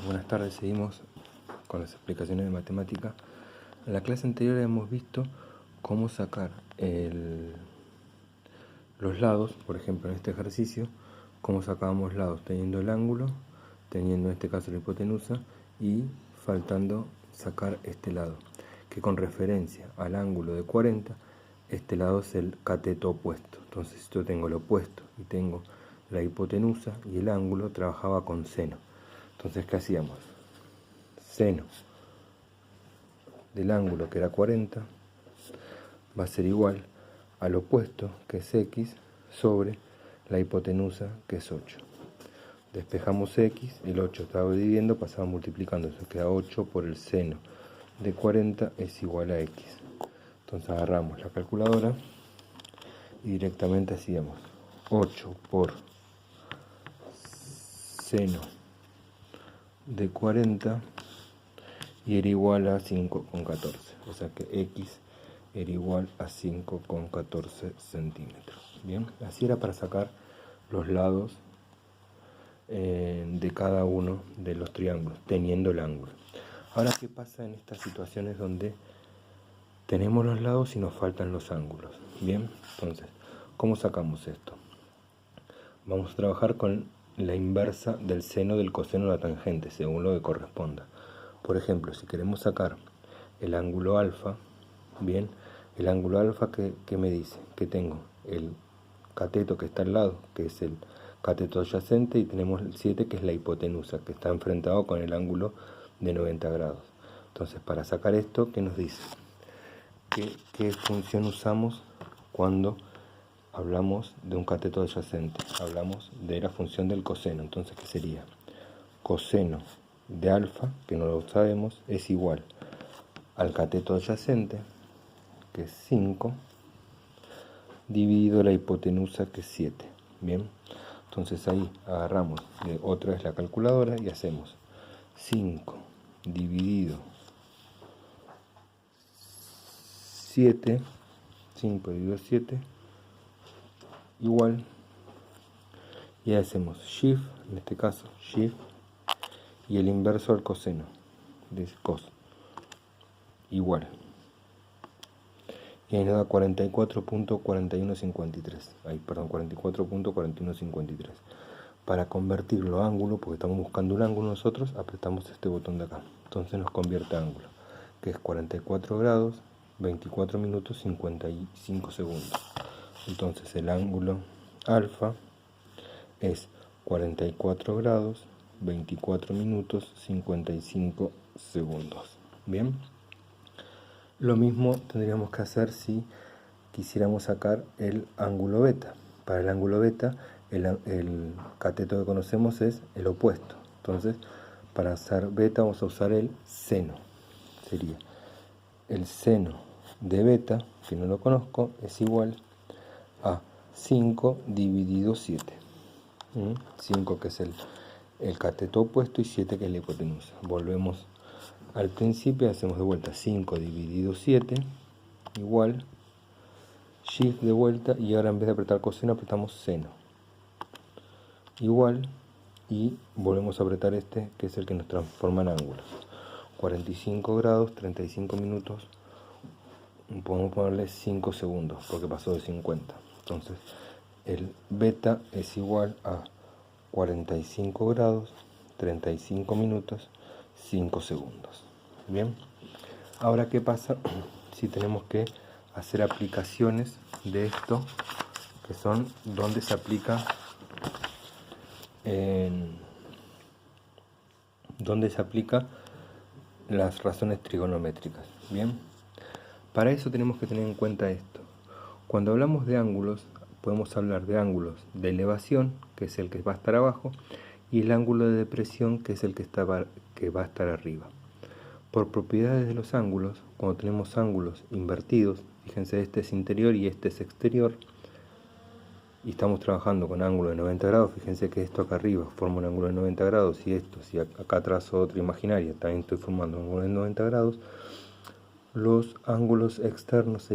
Buenas tardes, seguimos con las explicaciones de matemática. En la clase anterior hemos visto cómo sacar los lados, por ejemplo en este ejercicio, cómo sacábamos lados teniendo el ángulo, teniendo en este caso la hipotenusa y faltando sacar este lado, que con referencia al ángulo de 40, este lado es el cateto opuesto. Entonces si yo tengo el opuesto y tengo la hipotenusa y el ángulo, trabajaba con seno. Entonces, ¿qué hacíamos? Seno del ángulo, que era 40, va a ser igual al opuesto, que es x, sobre la hipotenusa, que es 8. Despejamos x, el 8 estaba dividiendo, pasaba multiplicando, eso queda 8 por el seno de 40 es igual a x. Entonces agarramos la calculadora y directamente hacíamos 8 por seno de 40 y era igual a 5,14, o sea que x era igual a 5,14 centímetros. Bien, así era para sacar los lados de cada uno de los triángulos, teniendo el ángulo. Ahora, ¿qué pasa en estas situaciones donde tenemos los lados y nos faltan los ángulos? Bien, entonces, ¿cómo sacamos esto? Vamos a trabajar con la inversa del seno del coseno de la tangente, según lo que corresponda. Por ejemplo, si queremos sacar el ángulo alfa, bien, el ángulo alfa, ¿qué me dice? Que tengo el cateto que está al lado, que es el cateto adyacente, y tenemos el 7, que es la hipotenusa, que está enfrentado con el ángulo de 90 grados. Entonces, para sacar esto, ¿qué nos dice? ¿Qué función usamos cuando hablamos de un cateto adyacente? Hablamos de la función del coseno. Entonces, ¿qué sería? Coseno de alfa, que no lo sabemos, es igual al cateto adyacente, que es 5, dividido la hipotenusa, que es 7. Bien, entonces ahí agarramos otra vez la calculadora y hacemos 5 dividido 7, 5 dividido 7, igual, y hacemos shift, en este caso shift, y el inverso al coseno, de cos, igual. Y ahí nos da 44.4153. Ahí, perdón, 44.4153. Para convertirlo a ángulo, porque estamos buscando un ángulo nosotros, apretamos este botón de acá. Entonces nos convierte a ángulo, que es 44 grados, 24 minutos, 55 segundos. Entonces el ángulo alfa es 44 grados, 24 minutos, 55 segundos. Bien. Lo mismo tendríamos que hacer si quisiéramos sacar el ángulo beta. Para el ángulo beta, el cateto que conocemos es el opuesto. Entonces, para hacer beta vamos a usar el seno. Sería el seno de beta, que no lo conozco, es igual a 5 dividido 7. 5 que es el cateto opuesto y 7 que es la hipotenusa. Volvemos al principio, hacemos de vuelta 5 dividido 7 igual, shift de vuelta, y ahora en vez de apretar coseno apretamos seno igual, y volvemos a apretar este, que es el que nos transforma en ángulos. 45 grados, 35 minutos, podemos ponerle 5 segundos porque pasó de 50. Entonces el beta es igual a 45 grados, 35 minutos, 5 segundos. Bien, ahora ¿qué pasa si tenemos que hacer aplicaciones de esto, que son donde se aplica las razones trigonométricas? Bien, para eso tenemos que tener en cuenta esto. Cuando hablamos de ángulos, podemos hablar de ángulos de elevación, que es el que va a estar abajo, y el ángulo de depresión, que es el que va a estar arriba. Por propiedades de los ángulos, cuando tenemos ángulos invertidos, fíjense, este es interior y este es exterior, y estamos trabajando con ángulo de 90 grados, fíjense que esto acá arriba forma un ángulo de 90 grados, y esto, si acá trazo otra imaginaria, también estoy formando un ángulo de 90 grados, los ángulos externos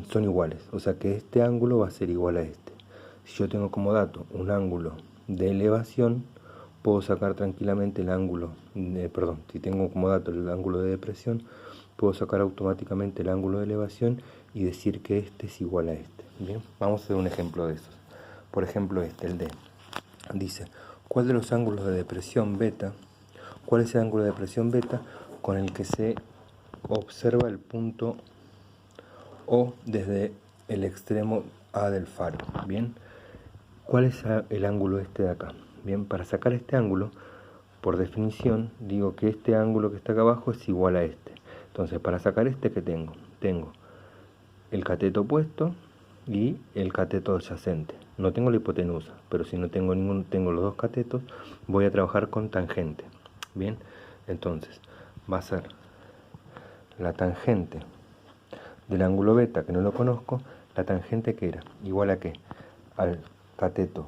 son iguales, o sea que este ángulo va a ser igual a este. Si yo tengo como dato un ángulo de elevación, puedo sacar tranquilamente el ángulo, si tengo como dato el ángulo de depresión, puedo sacar automáticamente el ángulo de elevación y decir que este es igual a este. Bien, vamos a hacer un ejemplo de esos. Por ejemplo el D. Dice, ¿cuál de los ángulos de depresión beta? ¿Cuál es el ángulo de depresión beta con el que se observa el punto O desde el extremo A del faro? Bien, ¿cuál es el ángulo este de acá? Bien, para sacar este ángulo, por definición, digo que este ángulo que está acá abajo es igual a este. Entonces, para sacar este, ¿qué tengo? Tengo el cateto opuesto y el cateto adyacente. No tengo la hipotenusa, pero si no tengo tengo los dos catetos, voy a trabajar con tangente. Bien, entonces va a ser la tangente del ángulo beta, que no lo conozco, la tangente que era igual a qué, al cateto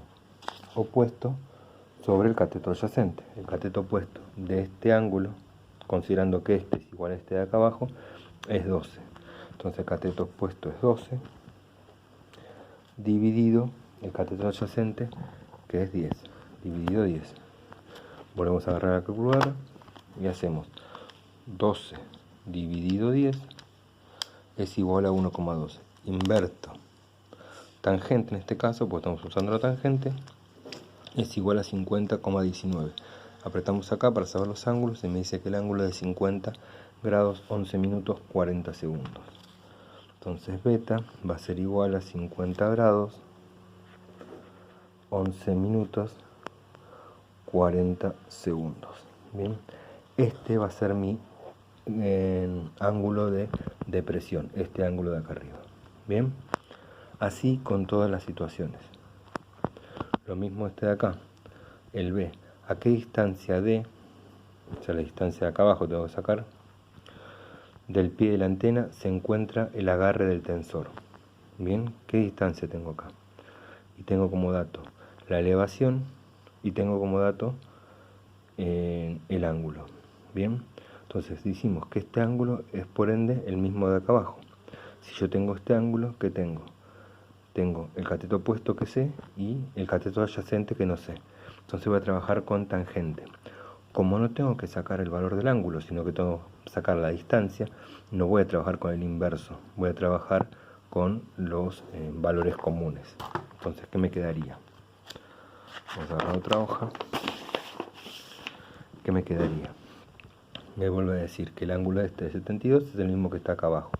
opuesto sobre el cateto adyacente. El cateto opuesto de este ángulo, considerando que este es igual a este de acá abajo, es 12. Entonces el cateto opuesto es 12 dividido el cateto adyacente, que es 10, dividido 10. Volvemos a agarrar la calculadora y hacemos 12 dividido 10 es igual a 1,12. Inverto tangente en este caso, porque estamos usando la tangente, es igual a 50,19. Apretamos acá para saber los ángulos y me dice que el ángulo es de 50 grados 11 minutos 40 segundos. Entonces beta va a ser igual a 50 grados 11 minutos 40 segundos. Bien, este va a ser mi ángulo de depresión, este ángulo de acá arriba. Bien, así con todas las situaciones. Lo mismo este de acá, el B. ¿A qué distancia de, o sea, la distancia de acá abajo tengo que sacar, del pie de la antena se encuentra el agarre del tensor? Bien, ¿qué distancia tengo acá? Y tengo como dato la elevación y tengo como dato el ángulo. Bien, entonces decimos que este ángulo es por ende el mismo de acá abajo. Si yo tengo este ángulo, ¿qué tengo? Tengo el cateto opuesto que sé y el cateto adyacente que no sé. Entonces voy a trabajar con tangente. Como no tengo que sacar el valor del ángulo, sino que tengo que sacar la distancia, no voy a trabajar con el inverso, voy a trabajar con los valores comunes. Entonces, ¿qué me quedaría? Vamos a agarrar otra hoja. ¿Qué me quedaría? Me vuelvo a decir que el ángulo este de 72 es el mismo que está acá abajo.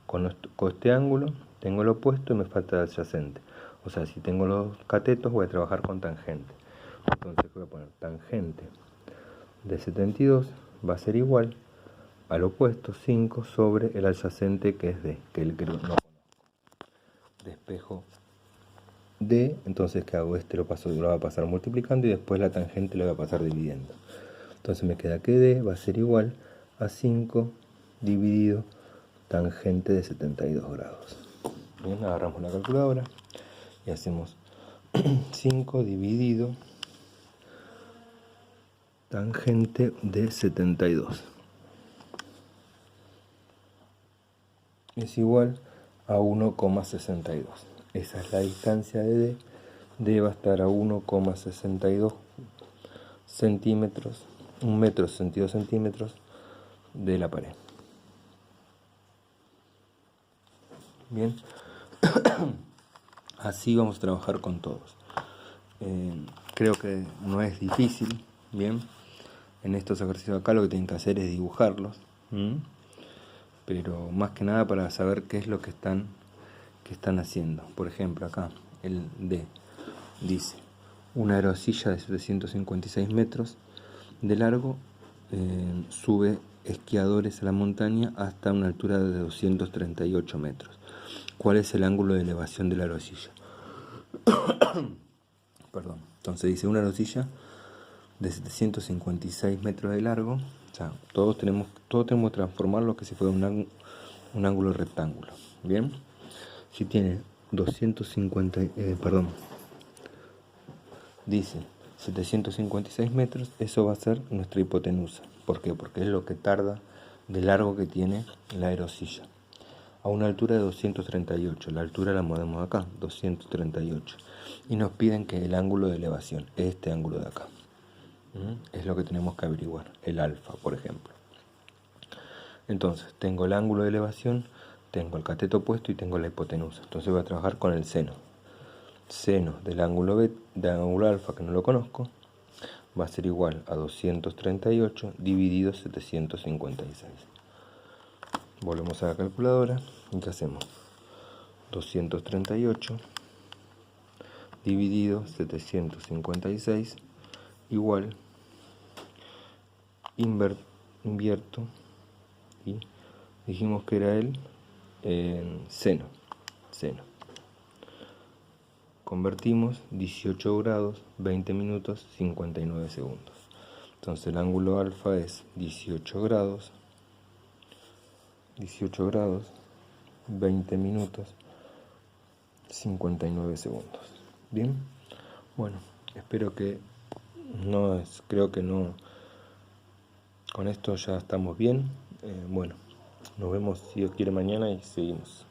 Con este ángulo tengo el opuesto y me falta el adyacente. O sea, si tengo los catetos voy a trabajar con tangente. Entonces voy a poner tangente de 72 va a ser igual al opuesto 5 sobre el adyacente que es D, que es el que no conozco. Despejo D, entonces ¿qué hago? Este lo voy a pasar multiplicando y después la tangente lo voy a pasar dividiendo. Entonces me queda que D va a ser igual a 5 dividido tangente de 72 grados. Bien, agarramos la calculadora y hacemos 5 dividido tangente de 72. Es igual a 1,62. Esa es la distancia de D. D va a estar a 1,62 centímetros, 1 metro 62 centímetros de la pared. Bien, así vamos a trabajar con todos. Creo que no es difícil. Bien, en estos ejercicios acá lo que tienen que hacer es dibujarlos, pero más que nada para saber qué es lo que están haciendo. Por ejemplo, acá el D dice una aerosilla de 756 metros de largo sube esquiadores a la montaña hasta una altura de 238 metros. ¿Cuál es el ángulo de elevación de la aerosilla? Perdón. Entonces dice una aerosilla de 756 metros de largo. O sea, todos tenemos que transformarlo que si fuera un ángulo rectángulo. Bien, si tiene 250, dice 756 metros, eso va a ser nuestra hipotenusa. ¿Por qué? Porque es lo que tarda de largo que tiene la aerosilla. A una altura de 238, la altura la movemos acá, 238. Y nos piden que el ángulo de elevación, este ángulo de acá. Es lo que tenemos que averiguar, el alfa, por ejemplo. Entonces, tengo el ángulo de elevación, tengo el cateto opuesto y tengo la hipotenusa. Entonces voy a trabajar con el seno. Seno del ángulo alfa, que no lo conozco, va a ser igual a 238 dividido 756. Volvemos a la calculadora y ¿qué hacemos? 238 dividido 756 igual, invierto y dijimos que era el seno. Convertimos 18 grados, 20 minutos, 59 segundos. Entonces el ángulo alfa es 18 grados, 20 minutos, 59 segundos. Bien, bueno, espero que creo que no, con esto ya estamos bien. Bueno, nos vemos si Dios quiere mañana y seguimos.